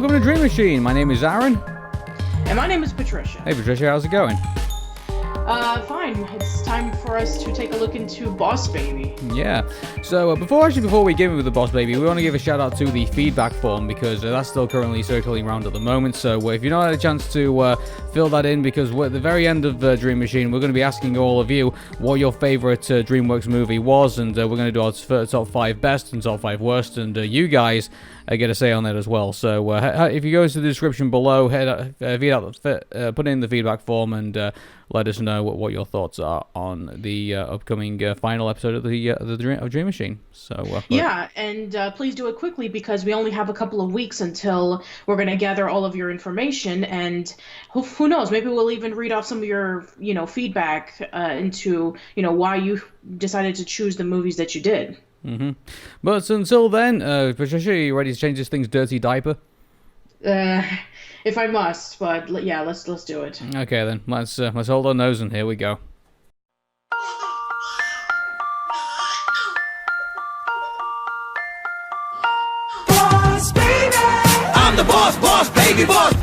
Welcome to Dream Machine. My name is Arun. And my name is Patricia. Hey Patricia, how's it going? Fine. It's time for us to take a look into Boss Baby. Yeah. So before we get in with the Boss Baby, we want to give a shout out to the feedback form because that's still currently circling around at the moment. So if you've not had a chance to fill that in, because we're at the very end of Dream Machine, we're going to be asking all of you what your favorite DreamWorks movie was, and we're going to do our top 5 best and top 5 worst, and you guys get a say on that as well. So if you go into the description below, put in the feedback form and let us know what your thoughts are on the upcoming final episode of the Dream Machine. So yeah, and please do it quickly because we only have a couple of weeks until we're going to gather all of your information, and who knows, maybe we'll even read off some of your feedback into why you decided to choose the movies that you did. Mm-hmm. But until then, Patricia, are you ready to change this thing's dirty diaper? If I must, but yeah, let's do it. Okay then, let's hold our nose and here we go. Boss baby, I'm the boss baby, boss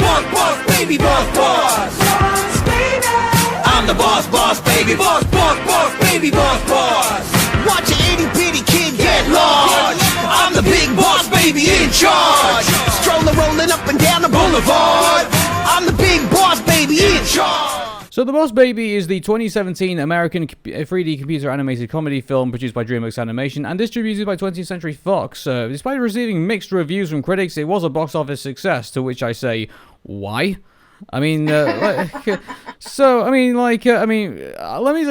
baby, boss baby. I'm the boss baby, boss baby, boss. Watch an itty bitty kid get large. I'm the big boss baby in charge. Strolling, rolling up and down the boulevard. I'm the big boss baby in charge. So The Boss Baby is the 2017 American 3D computer animated comedy film produced by DreamWorks Animation and distributed by 20th Century Fox. Despite receiving mixed reviews from critics, it was a box office success, to which I say, why? I mean, let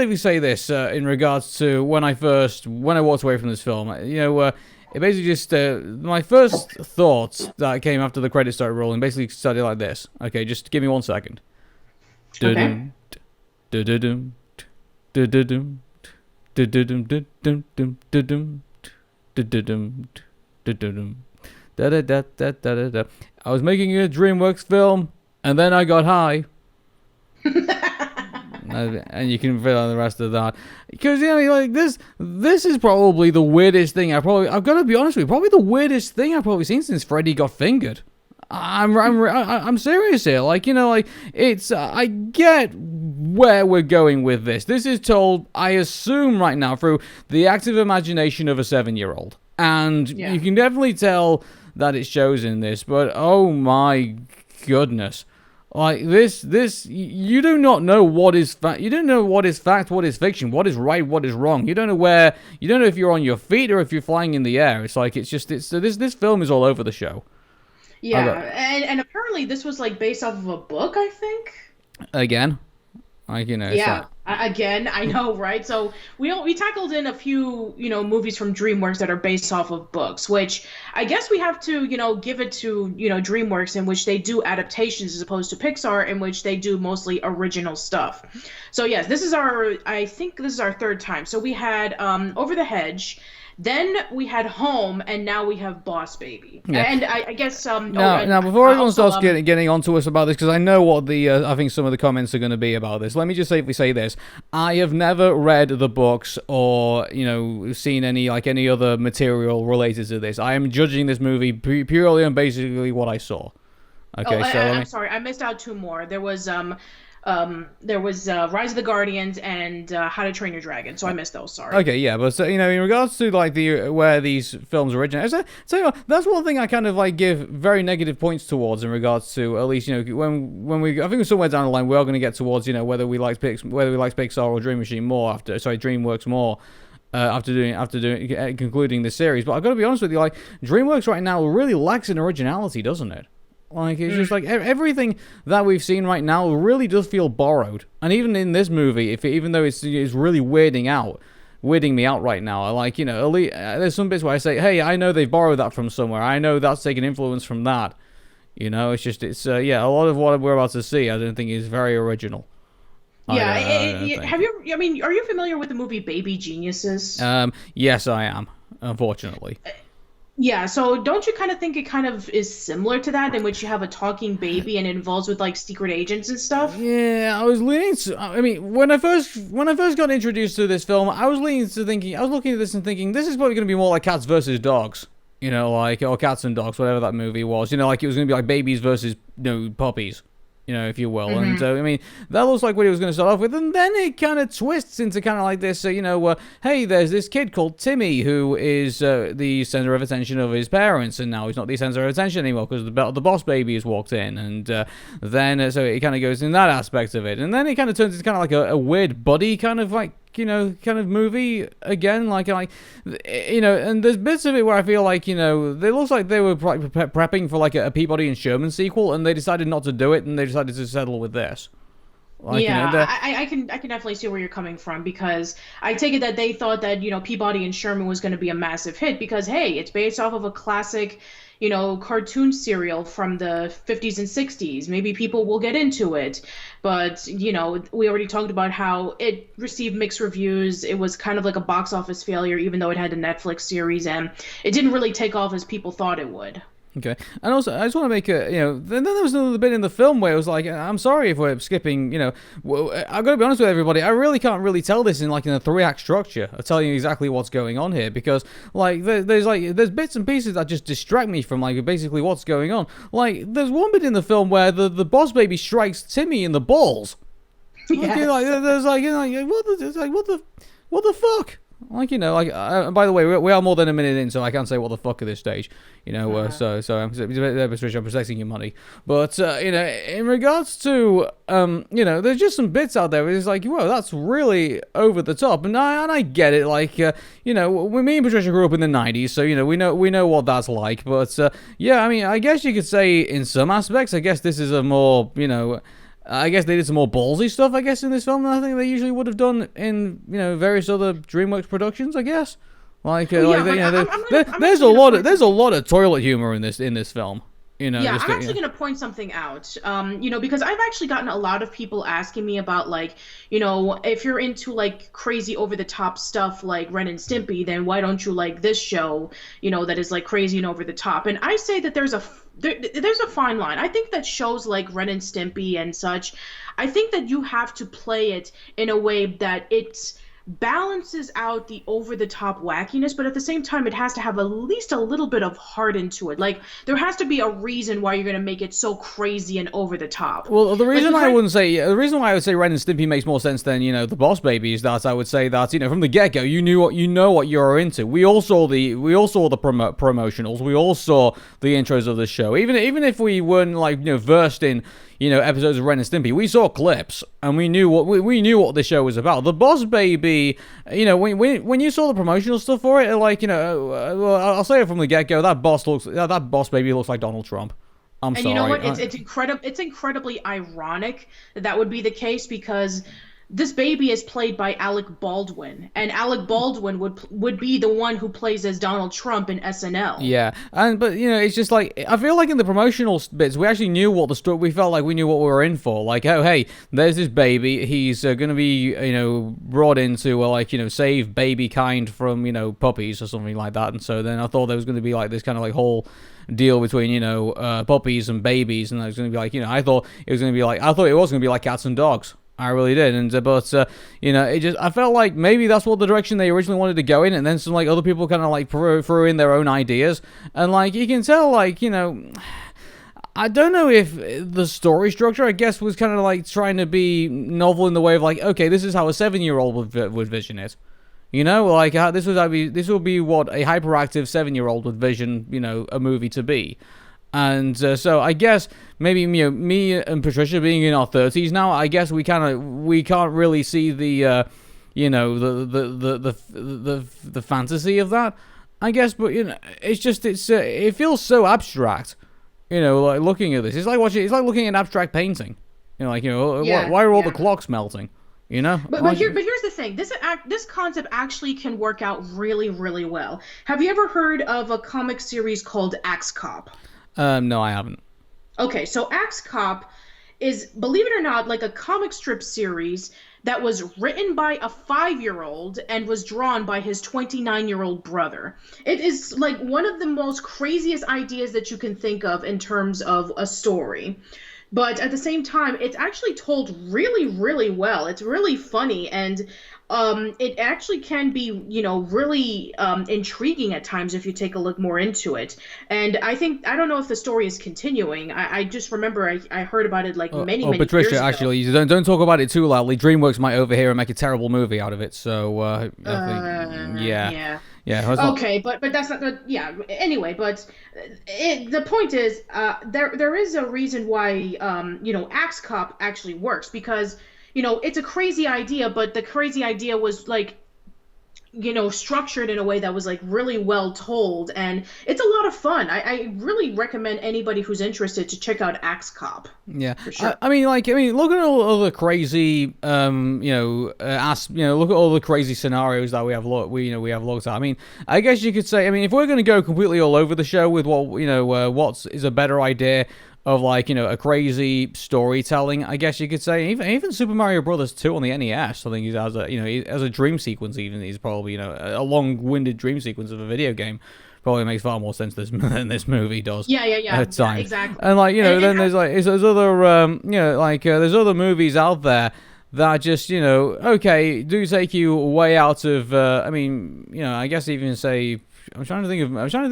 me say this in regards to when I walked away from this film. It basically just my first thoughts that came after the credits started rolling basically started like this. Okay, just give me 1 second. Okay. I was making a DreamWorks film, and then I got high. And you can fill out the rest of that, because this is probably the weirdest thing I've got to be honest with you, probably the weirdest thing I've probably seen since Freddy got fingered. I'm serious here. It's I get where we're going with this. This is told, I assume right now, through the active imagination of a 7-year-old, and you can definitely tell that it shows in this. But oh my goodness. You do not know what is fact. You don't know what is fact, what is fiction, what is right, what is wrong. You don't know if you're on your feet or if you're flying in the air. This film is all over the show. Yeah, and apparently this was based off of a book, I think. Again, Again, I know, right? So we tackled in a few, movies from DreamWorks that are based off of books, which I guess we have to, give it to, DreamWorks, in which they do adaptations as opposed to Pixar, in which they do mostly original stuff. So yes, I think this is our third time. So we had Over the Hedge. Then we had Home, and now we have Boss Baby. Yeah. And I guess now before everyone starts getting onto us about this, because I know what I think some of the comments are going to be about this. Let me just safely say this: I have never read the books or seen any other material related to this. I am judging this movie purely on basically what I saw. Okay, I'm sorry, I missed out 2 more. There was Rise of the Guardians and How to Train Your Dragon, so I missed those. Sorry. Okay, yeah, but in regards to where these films originate, that's one thing I kind of give very negative points towards in regards to, at least when we, I think somewhere down the line we are going to get towards whether we like Pixar or Dream Machine more DreamWorks more. After concluding this series, but I've got to be honest with you, DreamWorks right now really lacks in originality, doesn't it? It's just everything that we've seen right now really does feel borrowed. And even in this movie, even though it's really weirding me out right now, there's some bits where I say, hey, I know they've borrowed that from somewhere. I know that's taken influence from that. A lot of what we're about to see, I don't think is very original. Yeah, are you familiar with the movie Baby Geniuses? Yes, I am, unfortunately. Yeah, so don't you kind of think it kind of is similar to that, in which you have a talking baby and it involves with secret agents and stuff? Yeah, I was leaning to. I mean, when I first got introduced to this film, I was looking at this and thinking, this is probably going to be more like Cats versus Dogs. You know, like, or Cats and Dogs, whatever that movie was. You know, like it was going to be like babies versus, puppies. You know, if you will. And, I mean, that looks like what he was going to start off with. And then it kind of twists into kind of like this, hey, there's this kid called Timmy who is the center of attention of his parents. And now he's not the center of attention anymore because the boss baby has walked in. And then, so it kind of goes in that aspect of it. And then it kind of turns into kind of like a weird buddy kind of like, kind of movie again, and there's bits of it where I feel like, it looks like they were prepping for like a Peabody and Sherman sequel, and they decided not to do it, and they decided to settle with this. Like, I can definitely see where you're coming from, because I take it that they thought that, Peabody and Sherman was going to be a massive hit because, hey, it's based off of a classic, cartoon serial from the 50s and 60s. Maybe people will get into it. But, we already talked about how it received mixed reviews. It was kind of like a box office failure, even though it had a Netflix series, and it didn't really take off as people thought it would. Okay, and also I just want to make then there was another bit in the film where it was like, I'm sorry if we're skipping, I've got to be honest with everybody, I really can't really tell this in a 3-act structure. I'll tell you exactly what's going on here, because there's bits and pieces that just distract me from basically what's going on. Like, there's one bit in the film where the boss baby strikes Timmy in the balls. Yes. What the fuck? By the way, we are more than a minute in, so I can't say what the fuck at this stage, so I'm Patricia, I'm protecting your money. But, in regards to, there's just some bits out there where it's like, whoa, that's really over the top. And I get it, me and Patricia grew up in the 90s, so, we know what that's like. But, I guess you could say in some aspects, I guess this is a more, I guess they did some more ballsy stuff, I guess, in this film than I think they usually would have done in, various other DreamWorks productions, I guess. There's a lot of toilet humor in this film. I'm actually going to point something out, because I've actually gotten a lot of people asking me about, if you're into, crazy over-the-top stuff like Ren and Stimpy, then why don't you like this show, that is, crazy and over-the-top? And I say that there's a fine line. I think that shows like Ren and Stimpy and such, I think that you have to play it in a way that it's balances out the over-the-top wackiness, but at the same time, it has to have at least a little bit of heart into it. Like, there has to be a reason why you're going to make it so crazy and over-the-top. Well, the reason why I would say Ren and Stimpy makes more sense than, the Boss Baby is that I would say that, from the get-go, you know what you're into. We all saw the promotionals. We all saw the intros of the show. Even if we weren't, versed in, episodes of Ren and Stimpy, we saw clips and we knew what the show was about. The Boss Baby, when you saw the promotional stuff for it, I'll say it from the get go, that Boss Baby looks like Donald Trump. I'm sorry. And you know what? It's incredibly ironic that would be the case, because this baby is played by Alec Baldwin, and Alec Baldwin would be the one who plays as Donald Trump in SNL. Yeah, but it's just like, I feel like in the promotional bits, we actually knew what the story. We felt like we knew what we were in for. Like, oh hey, there's this baby. He's going to be brought in to save baby kind from puppies or something like that. And so then I thought there was going to be this kind of whole deal between puppies and babies, and it was going to be I thought it was going to be like cats and dogs. I really did, I felt like maybe that's what the direction they originally wanted to go in, and then some other people kind of threw in their own ideas, and you can tell I don't know if the story structure, I guess, was kind of trying to be novel in the way of okay, this is how a 7-year-old would vision it. This would be what a hyperactive 7-year-old would vision, a movie to be. And so I guess maybe me and Patricia being in our 30s now, I guess we can't really see the the fantasy of that, I guess. But it feels so abstract, looking at this. It's like looking at an abstract painting. Why are all the clocks melting? But here's the thing. This concept actually can work out really, really well. Have you ever heard of a comic series called Axe Cop? No, I haven't. Okay, so Axe Cop is, believe it or not, a comic strip series that was written by a 5-year-old and was drawn by his 29-year-old brother. It is one of the most craziest ideas that you can think of in terms of a story. But at the same time, it's actually told really, really well. It's really funny, and it actually can be, really intriguing at times if you take a look more into it. And I don't know if the story is continuing. I just remember I heard about it like many Patricia, years ago. actually, don't talk about it too loudly. DreamWorks might overhear and make a terrible movie out of it. So, yeah. Okay, but that's not good. Yeah. Anyway, but the point is, there is a reason why Axe Cop actually works, because it's a crazy idea, but the crazy idea was like, structured in a way that was like really well told, and it's a lot of fun. I really recommend anybody who's interested to check out Axe Cop. Yeah, for sure. I mean, look at all the crazy, look at all the crazy scenarios that we have looked at. I mean, I guess you could say, if we're going to go completely all over the show with what is a better idea of a crazy storytelling, I guess you could say even Super Mario Brothers 2 on the NES, I think he has a dream sequence. Even he's probably a long-winded dream sequence of a video game probably makes far more sense than this movie does. Yeah. At times. Exactly. And there's other movies out there that just do take you way out of. I guess even say I'm trying to think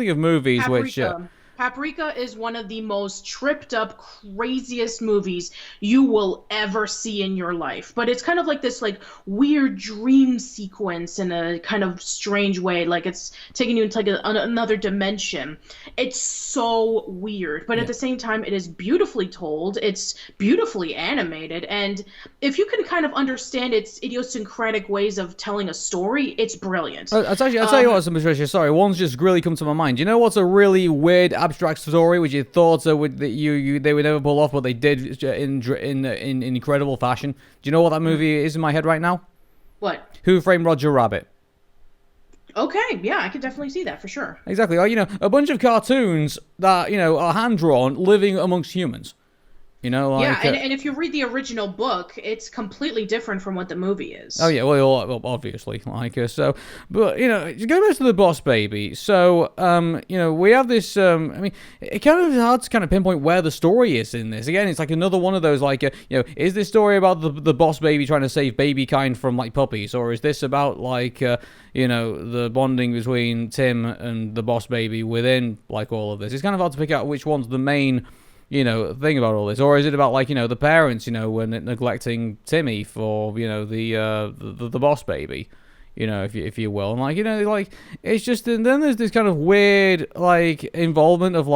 of movies Paprika. which. Paprika is one of the most tripped up, craziest movies you will ever see in your life. But it's kind of like this weird dream sequence in a kind of strange way. Like it's taking you into another dimension. It's so weird. But at the same time, it is beautifully told. It's beautifully animated. And if you can kind of understand its idiosyncratic ways of telling a story, it's brilliant. I'll tell you what, Patricia, sorry, one's just really come to my mind. You know what's a really weird abstract story which you thought they would never pull off, but they did in incredible fashion? Do you know what that movie is in my head right now? What? Who Framed Roger Rabbit? Okay, yeah, I could definitely see that for sure. Exactly. A bunch of cartoons that are hand drawn, living amongst humans. And if you read the original book, it's completely different from what the movie is. Oh yeah, well, obviously, so. But to go back to the Boss Baby. So, we have this. It kind of is hard to kind of pinpoint where the story is in this. Again, it's like another one of those is this story about the Boss Baby trying to save baby kind from puppies, or is this about the bonding between Tim and the Boss Baby within all of this? It's kind of hard to pick out which one's the main thing about all this, or is it about the parents when neglecting Timmy for the Boss Baby, if you will, and it's just, and then there's this kind of weird involvement of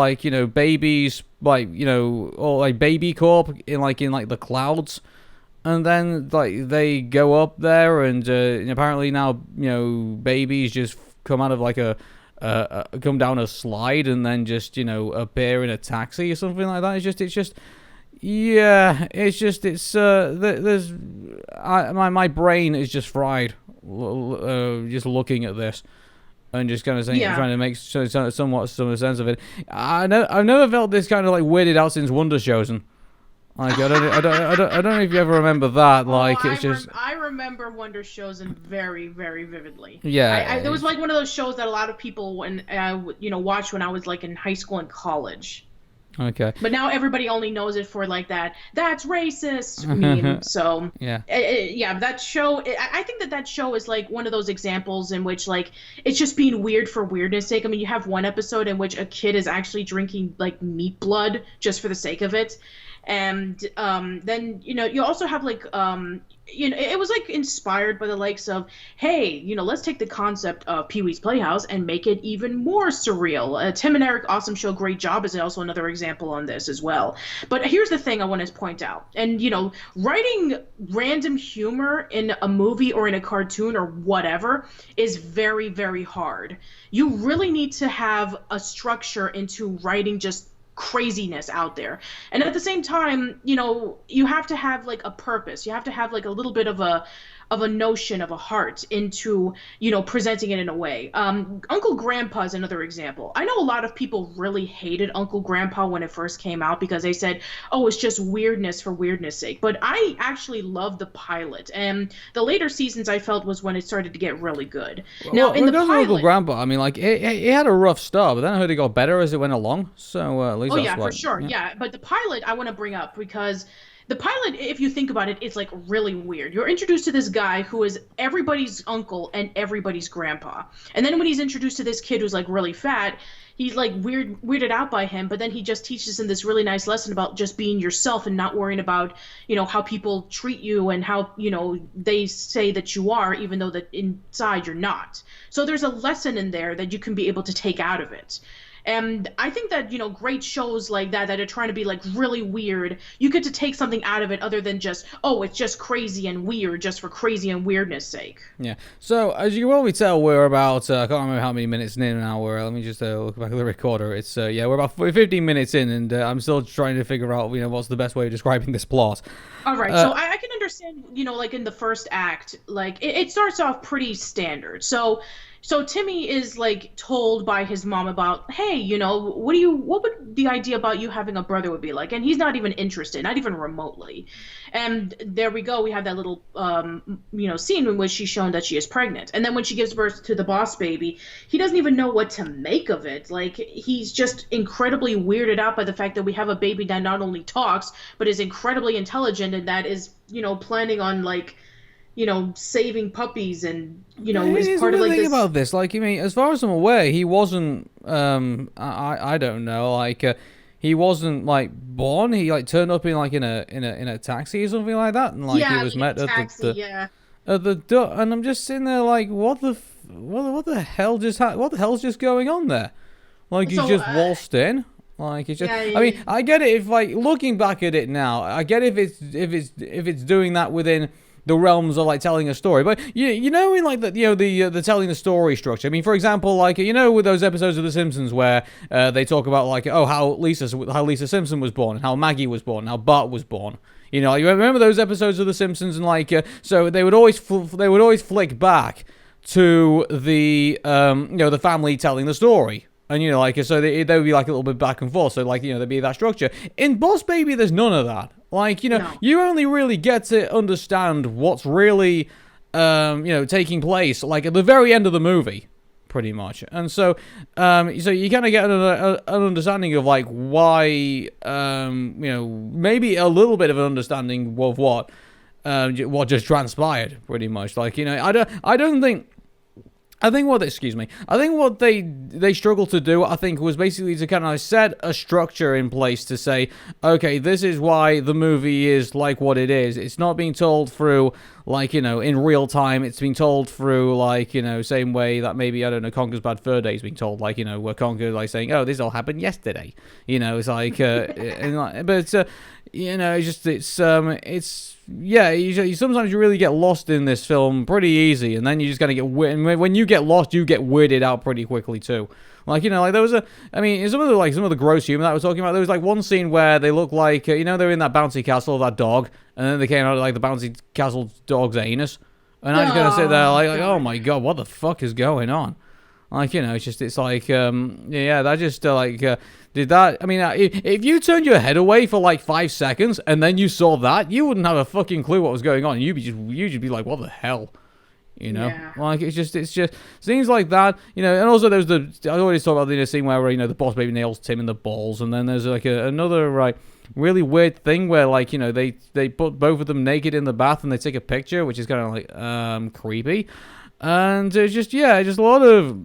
babies or baby corp in the clouds, and then they go up there and apparently now babies just come out of come down a slide and then just appear in a taxi or something like that. My brain is just fried just looking at this and just kind of trying to make somewhat some sense of it. I've never felt this kind of weirded out since Wonder Chosen. I don't know if you ever remember that. I remember Wonder Chosen very, very vividly. Yeah, it was one of those shows that a lot of people watched when I was in high school and college. Okay. But now everybody only knows it for that's racist meme. So yeah, that show. I think that show is one of those examples in which it's just being weird for weirdness sake. You have one episode in which a kid is actually drinking meat blood just for the sake of it. And then you also have it was inspired by the likes of, hey, let's take the concept of Pee-wee's Playhouse and make it even more surreal. Tim and Eric, awesome show, great job, is also another example on this as well. But here's the thing I want to point out, and writing random humor in a movie or in a cartoon or whatever is very, very hard. You really need to have a structure into writing just craziness out there, and at the same time you have to have a purpose. You have to have a little bit of a notion of a heart into presenting it in a way. Uncle Grandpa is another example. I know a lot of people really hated Uncle Grandpa when it first came out because they said, oh, it's just weirdness for weirdness sake, but I actually loved the pilot, and the later seasons I felt was when it started to get really good. Now in the pilot, Uncle Grandpa, it had a rough start, but then I heard it got better as it went along, so at least for sure. Yeah, but the pilot I want to bring up because the pilot, if you think about it, is like really weird. You're introduced to this guy who is everybody's uncle and everybody's grandpa. And then when he's introduced to this kid who's like really fat, he's like weirded out by him, but then he just teaches him this really nice lesson about just being yourself and not worrying about, how people treat you and how, they say that you are, even though that inside you're not. So there's a lesson in there that you can be able to take out of it. And I think that, great shows like that are trying to be like really weird, you get to take something out of it other than just, oh, it's just crazy and weird just for crazy and weirdness sake. Yeah. So as you can probably tell, we're about, I can't remember how many minutes in now. Let me just look back at the recorder. It's, we're about 15 minutes in, and I'm still trying to figure out, what's the best way of describing this plot. All right. So I can understand, like in the first act, like it starts off pretty standard. So Timmy is like told by his mom about, hey, what would the idea about you having a brother would be like? And he's not even interested, not even remotely. And there we go. We have that little, scene in which she's shown that she is pregnant. And then when she gives birth to the boss baby, he doesn't even know what to make of it. Like, he's just incredibly weirded out by the fact that we have a baby that not only talks, but is incredibly intelligent and that is, planning on like, saving puppies and, is part of like this. About this, like, as far as I'm aware, he wasn't, I don't know, like, he wasn't like born. He like turned up in a taxi or something like that, and like he was met at the door. And I'm just sitting there like, what the hell's just going on there? Like, he's just waltzed in. Like, it's just, I get it if like looking back at it now, I get if it's doing that within the realms of like telling a story, but in like the telling the story structure. For example, like with those episodes of The Simpsons where they talk about like how Lisa Simpson was born, and how Maggie was born, and how Bart was born. You remember those episodes of The Simpsons, and like so they would always flick back to the the family telling the story. And, so they would be like a little bit back and forth. So, like, there'd be that structure. In Boss Baby, there's none of that. Like, no. You only really get to understand what's really, taking place, like, at the very end of the movie, pretty much. And so you kind of get an understanding of, like, why, maybe a little bit of an understanding of what just transpired, pretty much. Like, I think what they struggled to do, I think, was basically to kind of set a structure in place to say, okay, this is why the movie is like what it is. It's not being told through, like, in real time. It's being told through, like, same way that maybe, I don't know, Conker's Bad Fur Day is being told, like, where Conker, like, saying, oh, this all happened yesterday. It's like, sometimes you really get lost in this film pretty easy, and then you just kind of get when you get lost, you get weirded out pretty quickly too. Like, like there was some of the gross humor that I was talking about, there was like one scene where they look like, they're in that bouncy castle of that dog, and then they came out like the bouncy castle dog's anus, and I was gonna sit there like, oh my god, what the fuck is going on? Like, it's like, that just, did that, if you turned your head away for, like, 5 seconds, and then you saw that, you wouldn't have a fucking clue what was going on. You'd just be like, what the hell? Yeah. Like, it's just things like that, and also there's I already talked about the scene where, the boss baby nails Tim in the balls, and then there's, like, another, like, really weird thing where, like, they put both of them naked in the bath, and they take a picture, which is kind of, like, creepy, and it's just a lot of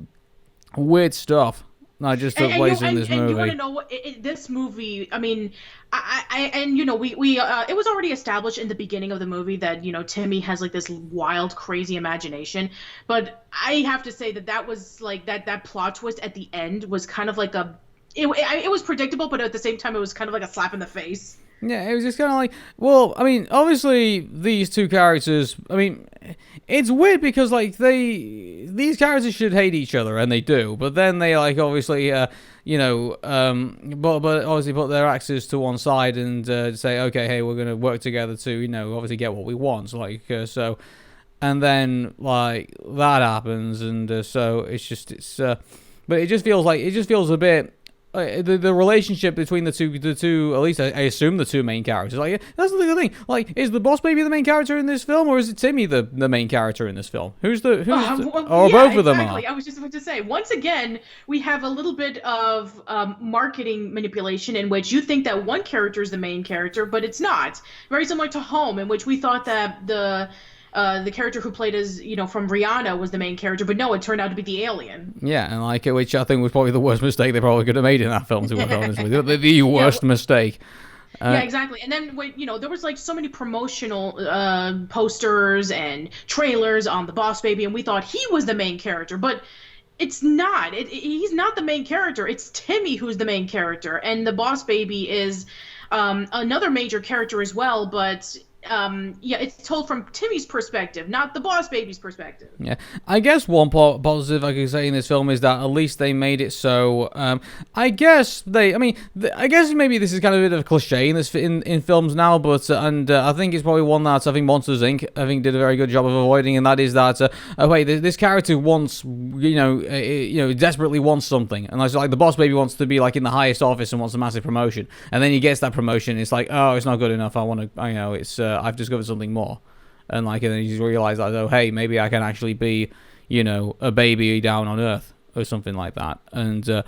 weird stuff. Not just took place in this movie. And you want to know what this movie? It was already established in the beginning of the movie that Timmy has like this wild, crazy imagination. But I have to say that was like that plot twist at the end was kind of like it was predictable, but at the same time it was kind of like a slap in the face. Yeah, it was just kind of like, well, obviously these two characters, it's weird because, like, these characters should hate each other, and they do, but then they, like, obviously, but obviously put their axes to one side and say, okay, hey, we're going to work together to, obviously get what we want, so, and then, like, that happens, and so but it just feels a bit, the relationship between the two, at least I assume the two main characters. Like, that's the thing. Like, is the boss baby the main character in this film, or is it Timmy the main character in this film? Who's both of them are? I was just about to say, once again, we have a little bit of marketing manipulation in which you think that one character is the main character, but it's not. Very similar to Home, in which we thought that the character who played as, from Rihanna was the main character, but no, it turned out to be the alien. Yeah, and which I think was probably the worst mistake they probably could have made in that film, to be honest with you. The worst mistake. Yeah, exactly. And then when there was like so many promotional posters and trailers on the Boss Baby, and we thought he was the main character, but it's not. He's not the main character. It's Timmy who's the main character, and the Boss Baby is another major character as well, but it's told from Timmy's perspective, not the Boss Baby's perspective. Yeah, I guess one positive I could say in this film is that at least they made it so. I guess maybe this is kind of a bit of a cliche in films now, but I think it's probably one that I think Monsters Inc. Did a very good job of avoiding, and that is that this character wants desperately wants something, and like the Boss Baby wants to be like in the highest office and wants a massive promotion, and then he gets that promotion. It's like, oh, it's not good enough. I want to, it's. I've discovered something more, and then you just realize that, oh, hey, maybe I can actually be, a baby down on Earth or something like that. And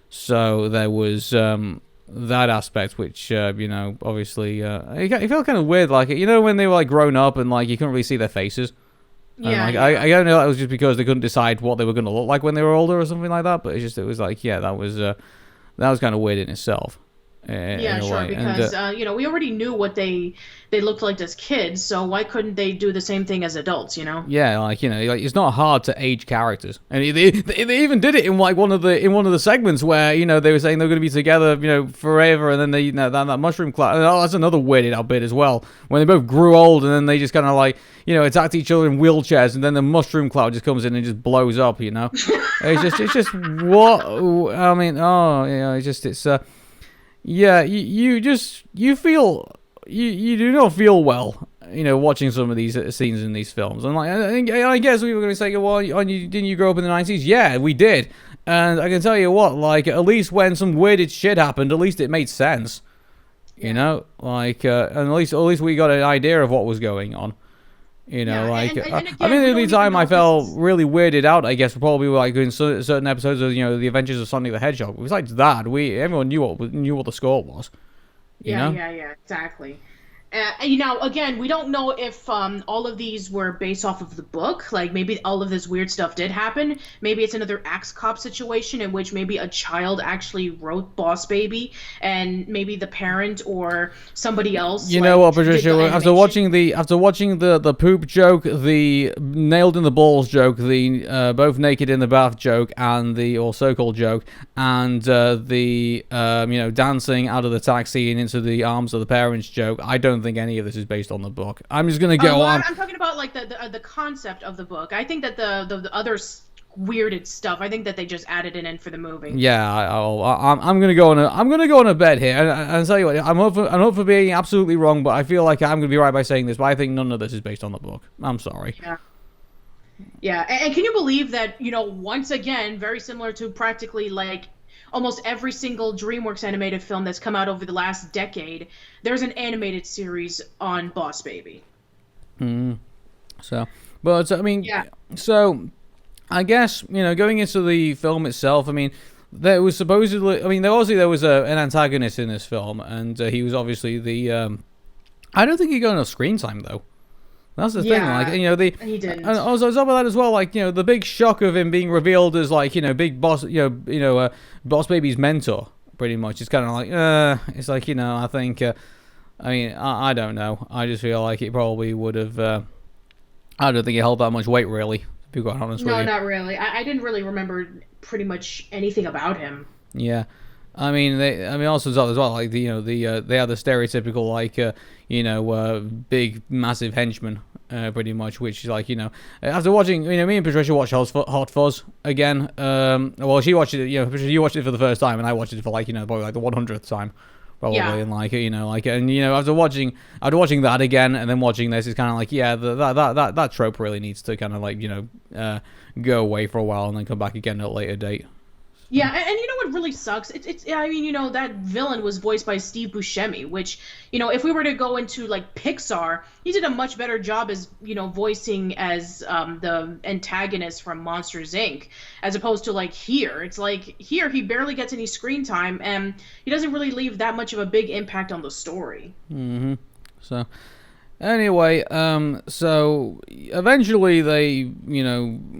so there was that aspect, which obviously it felt kind of weird, like when they were like grown up and like you couldn't really see their faces. Yeah, I don't know, that was just because they couldn't decide what they were going to look like when they were older or something like that. But it was like, yeah, that was kind of weird in itself. Yeah, sure, because we already knew what they looked like as kids, so why couldn't they do the same thing as adults, Yeah, it's not hard to age characters, and they even did it in like one of the segments where they were saying they're going to be together, forever, and then they that mushroom cloud. Oh, that's another weirded out bit as well, when they both grew old, and then they just kind of like attacked each other in wheelchairs, and then the mushroom cloud just comes in and just blows up. It's just what I mean. Oh, it's. Yeah, you do not feel well, watching some of these scenes in these films. And I guess we were going to say, well, didn't you grow up in the 90s? Yeah, we did. And I can tell you what, like, at least when some weirded shit happened, at least it made sense. And at least we got an idea of what was going on. Again, the only time I felt really weirded out, I guess, probably like in certain episodes of the Adventures of Sonic the Hedgehog. Besides that, everyone knew what the score was. Yeah, exactly. Again, we don't know if all of these were based off of the book. Like, maybe all of this weird stuff did happen. Maybe it's another Axe Cop situation in which maybe a child actually wrote Boss Baby, and maybe the parent or somebody else. You know what, Patricia? After watching the poop joke, the nailed in the balls joke, the both naked in the bath joke, and the or so-called joke, and the dancing out of the taxi and into the arms of the parents joke, I don't think any of this is based on the book. I'm just gonna go on. I'm talking about like the concept of the book. I think that the other weirded stuff, I think that they just added it in for the movie. Yeah, I'm gonna go on a bet here, and tell you what, I'm up for being absolutely wrong, but I feel like I'm gonna be right by saying this. But I think none of this is based on the book. I'm sorry. Yeah, and can you believe that once again, very similar to practically like almost every single DreamWorks animated film that's come out over the last decade, there's an animated series on Boss Baby. So, but I mean, so I guess going into the film itself, I mean, there was supposedly, there was an antagonist in this film, and he was obviously the. I don't think he got enough screen time though. That's the thing, like, he didn't. And also, on top of that as well, like, the big shock of him being revealed as, like, big boss, Boss Baby's mentor, pretty much. It's kind of like, it's like, I think, I don't know. I just feel like it probably would have, I don't think it held that much weight, really, to be quite honest with you. No, not really. I didn't really remember pretty much anything about him. Yeah. Also as well, like they are the stereotypical like big massive henchman, pretty much, which is like after watching me and Patricia watched Hot Fuzz again. Well, she watched it, Patricia, you watched it for the first time, and I watched it for like probably like the 100th time, probably, and after watching that again and then watching this, it's kind of like that trope really needs to kind of like go away for a while and then come back again at a later date. Yeah, and you know what what really sucks? I mean, that villain was voiced by Steve Buscemi, which, if we were to go into like Pixar, he did a much better job as, voicing as the antagonist from Monsters Inc. as opposed to like here. It's like here he barely gets any screen time and he doesn't really leave that much of a big impact on the story. Mm-hmm. So anyway, so eventually they,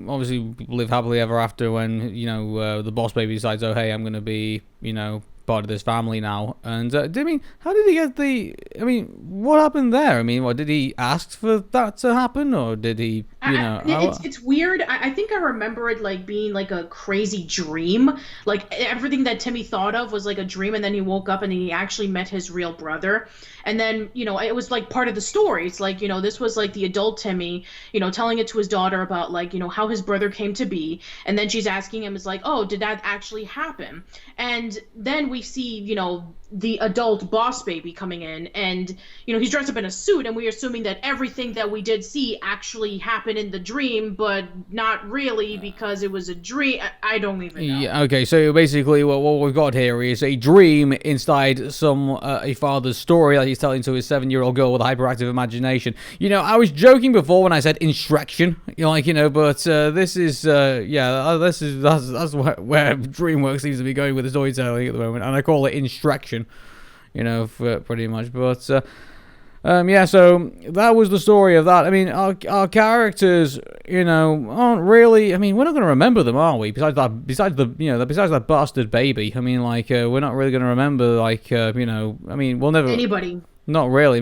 obviously live happily ever after when, the boss baby decides, oh, hey, I'm going to be, part of this family now. And, how did he get what happened there? Did he ask for that to happen? Or did he, It's weird. I think I remember it like being like a crazy dream. Like everything that Timmy thought of was like a dream, and then he woke up and he actually met his real brother. And then, it was like part of the story. It's like, this was like the adult Timmy, telling it to his daughter about like, how his brother came to be. And then she's asking him, it's like, oh, did that actually happen? And then we see, the adult boss baby coming in and, he's dressed up in a suit and we're assuming that everything that we did see actually happened in the dream, but not really because it was a dream. I don't even know. Yeah, okay, so basically what we've got here is a dream inside a father's story that he's telling to his 7-year-old girl with a hyperactive imagination. I was joking before when I said instruction, but this is, that's where DreamWorks seems to be going with the storytelling at the moment, and I call it instruction. Pretty much. But, so that was the story of that. Our characters, aren't really, we're not going to remember them, are we? Besides that bastard baby. We're not really going to remember, we'll never... Anybody. Not really.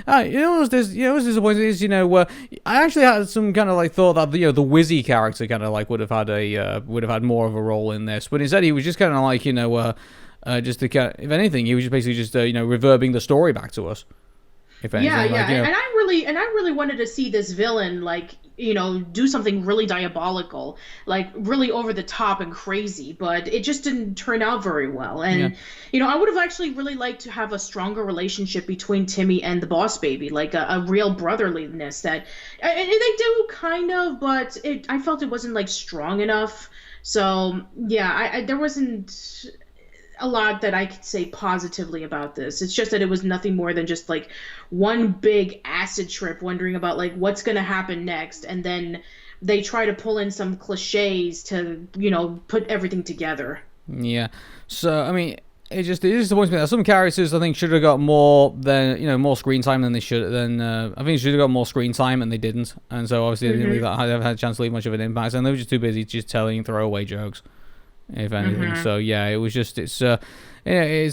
What's disappointing is, I actually had some kind of thought that the Wizzy character kind of would have had more of a role in this, but instead he was just kind of just to kind of, if anything, he was just basically just reverbing the story back to us. If anything, and I really wanted to see this villain do something really diabolical, really over the top and crazy, but it just didn't turn out very well. And I would have actually really liked to have a stronger relationship between Timmy and the boss baby, like a real brotherliness that and they do kind of, but I felt it wasn't strong enough. So there wasn't a lot that I could say positively about this. It's just that it was nothing more than just one big acid trip wondering about what's going to happen next, and then they try to pull in some cliches to put everything together. Yeah. So it disappoints me that some characters I think should have got more more screen time than they should. I think they should have got more screen time and they didn't. And so obviously they didn't have a chance to leave much of an impact, and they were just too busy just telling throwaway jokes, if anything. So it was just it's also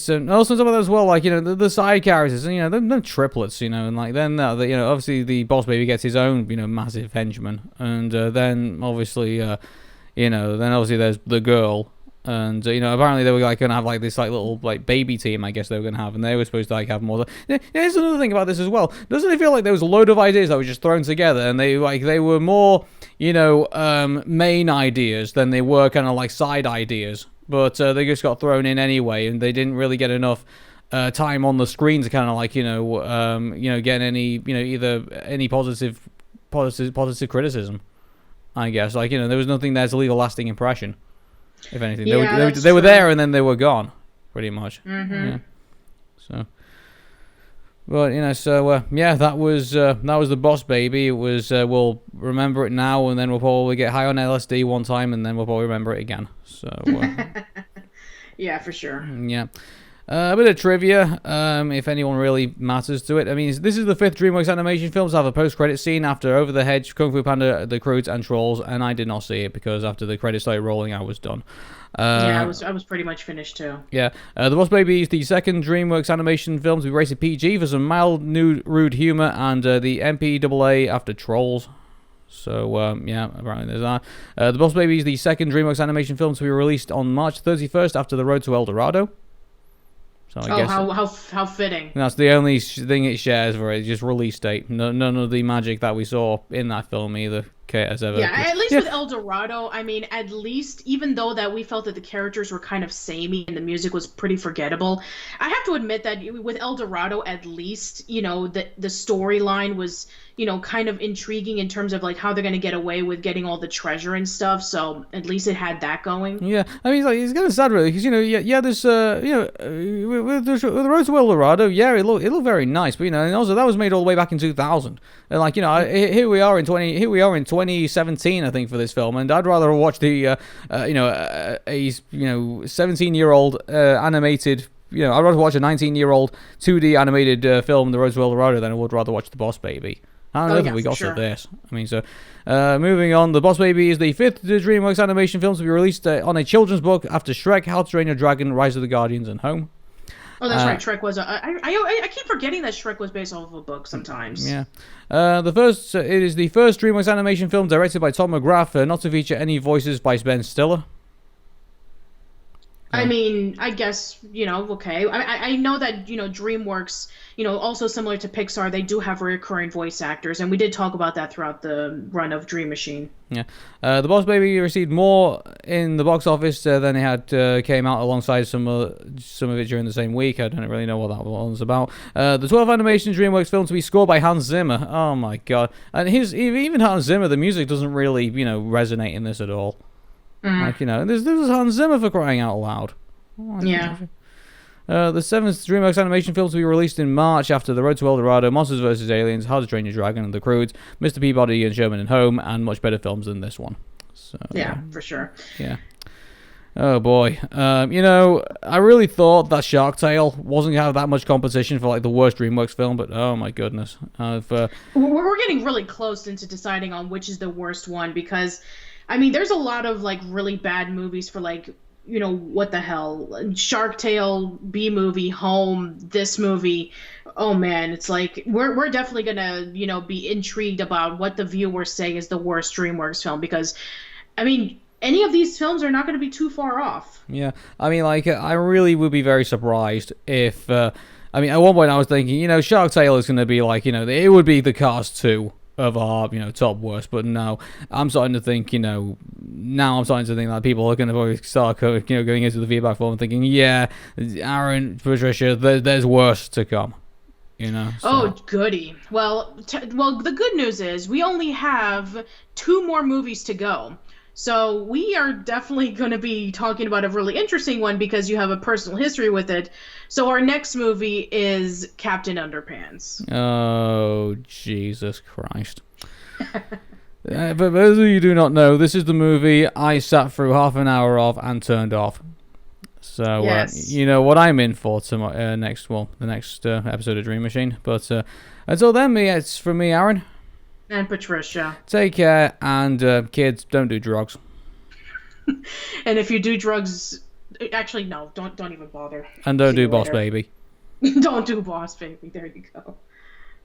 something about that as well, the side characters, they're triplets, and then obviously the boss baby gets his own massive henchman, and then obviously there's the girl, and apparently they were gonna have this little baby team, I guess they were gonna have, and they were supposed to have more. Here's another thing about this as well. Doesn't it feel like there was a load of ideas that were just thrown together, and they were more main ideas than they were kind of side ideas, but they just got thrown in anyway, and they didn't really get enough time on the screen to kind of get any either any positive criticism, I guess. There was nothing there to leave a lasting impression. If anything, they were there and then they were gone, pretty much. Yeah. So, but that was the boss baby. It was we'll remember it now, and then we'll probably get high on LSD one time, and then we'll probably remember it again. So, yeah, for sure. Yeah. A bit of trivia, if anyone really matters to it. This is the 5th DreamWorks animation film to have a post-credit scene after Over the Hedge, Kung Fu Panda, The Croods, and Trolls, and I did not see it because after the credits started rolling, I was done. I was pretty much finished too. Yeah. The Boss Baby is the 2nd DreamWorks animation film to be rated PG for some mild, nude, rude humor, and the MPAA after Trolls. So, apparently there's that. The Boss Baby is the 2nd DreamWorks animation film to be released on March 31st after The Road to El Dorado. So I guess how fitting. That's the only thing it shares for it, just release date. None of the magic that we saw in that film either. as ever. Yeah, at least with El Dorado, I mean, at least, even though that we felt that the characters were kind of samey and the music was pretty forgettable, I have to admit that with El Dorado, at least, you know, the storyline was, you know, kind of intriguing in terms of like how they're going to get away with getting all the treasure and stuff. So at least it had that going. Yeah, I mean, it's kind of sad, really, because, you know, there's, you know, with the Road to El Dorado, yeah, it looked very nice, but, you know, and also that was made all the way back in 2000, and, like, you know, here we are in 2017, I think, for this film, and I'd rather watch the, you know, a 17-year-old animated. You know, I'd rather watch a 19-year-old 2D animated film, The Road to El Dorado, than I would rather watch The Boss Baby. How on earth have we got to this? I mean, so, moving on, The Boss Baby is the 5th DreamWorks animation film to be released on a children's book after Shrek, How to Train Your Dragon, Rise of the Guardians, and Home. Oh, that's right. Shrek was. I keep forgetting that Shrek was based off of a book sometimes. Yeah. It is the first DreamWorks animation film directed by Tom McGrath, not to feature any voices by Ben Stiller. I mean, I guess, you know, okay. I know that, you know, DreamWorks, you know, also similar to Pixar, they do have recurring voice actors, and we did talk about that throughout the run of Dream Machine. Yeah. The Boss Baby received more in the box office than it had came out alongside some of it during the same week. I don't really know what that one was about. The 12th animation DreamWorks film to be scored by Hans Zimmer. Oh, my God. And even Hans Zimmer, the music doesn't really, you know, resonate in this at all. Like, you know, this was Hans Zimmer, for crying out loud. Yeah. The 7th DreamWorks animation film to be released in March after The Road to El Dorado, Monsters vs. Aliens, How to Train Your Dragon, and The Croods, Mr. Peabody and Sherman and Home, and much better films than this one. So, yeah, for sure. Yeah. Oh, boy. You know, I really thought that Shark Tale wasn't going to have that much competition for, like, the worst DreamWorks film, but oh, my goodness. We're getting really close into deciding on which is the worst one, because I mean, there's a lot of, like, really bad movies for, like, you know, what the hell? Shark Tale, B-movie, Home, this movie. Oh, man, it's like, we're definitely going to, you know, be intrigued about what the viewers say is the worst DreamWorks film, because, I mean, any of these films are not going to be too far off. Yeah, I mean, like, I really would be very surprised if, I mean, at one point I was thinking, you know, Shark Tale is going to be, like, you know, it would be the Cars 2 of our, you know, top worst, but no, I'm starting to think, you know, that people are going to start, you know, going into the feedback form and thinking, yeah, Arun, Patricia, there's worse to come, you know. So. Oh, goody. Well, the good news is we only have 2 more movies to go. So we are definitely going to be talking about a really interesting one because you have a personal history with it. So our next movie is Captain Underpants. Oh, Jesus Christ. For those of you who do not know, this is the movie I sat through half an hour of and turned off. So, yes. You know what I'm in for tomorrow, the next episode of Dream Machine. But until then, it's from me, Aaron. And Patricia. Take care, and kids, don't do drugs. And if you do drugs, actually no, don't even bother. And don't do Boss Baby. Don't do Boss Baby. There you go.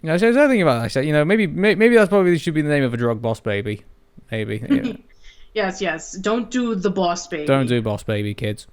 You know, so I was thinking about that. I said, you know, maybe that's probably should be the name of a drug, Boss Baby. Maybe. Yeah. Yes. Don't do the Boss Baby. Don't do Boss Baby, kids.